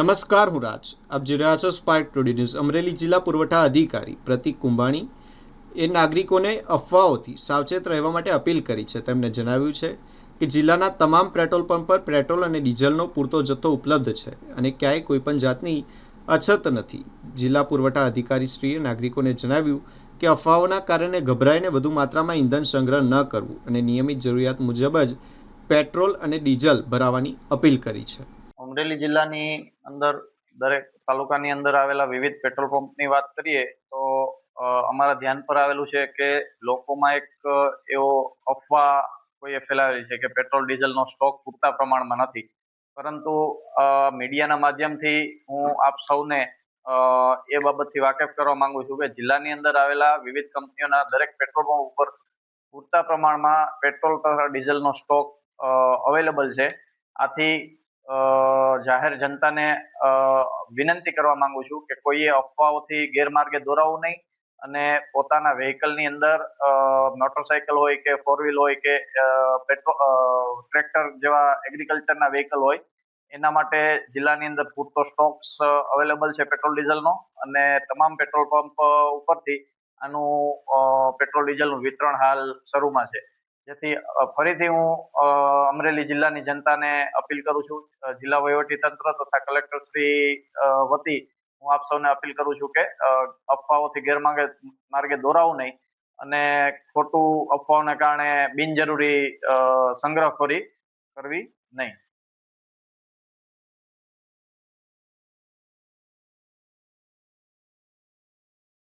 નમસ્કાર, હું રાજ. આપ જોઈ રહ્યા છો સ્પાર્ક ટુડે ન્યૂઝ. અમરેલી જિલ્લા પુરવઠા અધિકારી પ્રતિક કુંભાણી એ નાગરિકોને અફવાઓથી સાવચેત રહેવા માટે અપીલ કરી છે. તેમણે જણાવ્યું છે કે જિલ્લાના તમામ પેટ્રોલ પંપ પર પેટ્રોલ અને ડીઝલનો પૂરતો જથ્થો ઉપલબ્ધ છે અને ક્યાંય કોઈપણ જાતની અછત નથી. જિલ્લા પુરવઠા અધિકારીશ્રીએ નાગરિકોને જણાવ્યું કે અફવાઓના કારણે ગભરાઈને વધુ માત્રામાં ઈંધણ સંગ્રહ ન કરવું અને નિયમિત જરૂરિયાત મુજબ જ પેટ્રોલ અને ડીઝલ ભરાવવાની અપીલ કરી છે. અમરેલી જિલ્લાની અંદર દરેક તાલુકાની અંદર આવેલા વિવિધ પેટ્રોલ પંપની વાત કરીએ તો અમારા ધ્યાન પર આવેલું છે કે લોકોમાં એક એવો અફવા કોઈએ ફેલાવેલી છે કે પેટ્રોલ ડીઝલનો સ્ટોક પૂરતા પ્રમાણમાં નથી. પરંતુ મીડિયાના માધ્યમથી હું આપ સૌને એ બાબતથી વાકેફ કરવા માંગુ છું કે જિલ્લાની અંદર આવેલા વિવિધ કંપનીઓના દરેક પેટ્રોલ પંપ ઉપર પૂરતા પ્રમાણમાં પેટ્રોલ તથા ડીઝલનો સ્ટોક અવેલેબલ છે. આથી જાહેર જનતાને વિનંતી કરવા માંગુ છું કે કોઈએ અફવાઓથી ગેરમાર્ગે દોરાવવું નહીં અને પોતાના વ્હીકલની અંદર મોટરસાયકલ હોય કે ફોર વ્હીલ હોય કે ટ્રેક્ટર જેવા એગ્રીકલ્ચરના વ્હીકલ હોય એના માટે જિલ્લાની અંદર પૂરતો સ્ટોક્સ અવેલેબલ છે પેટ્રોલ ડીઝલનો અને તમામ પેટ્રોલ પંપ ઉપરથી આનું પેટ્રોલ ડીઝલનું વિતરણ હાલ શરૂમાં છે. જેથી ફરીથી હું અમરેલી જિલ્લાની જનતાને અપીલ કરું છું, જિલ્લા વહીવટી તંત્ર તથા કલેક્ટર શ્રી વતી હું આપ સૌને અપીલ કરું છું કે અફવાઓથી ગેરમાર્ગે દોરાવું નહીં અને ખોટું અફવાઓને કારણે બિનજરૂરી સંગ્રહખોરી કરવી નહીં.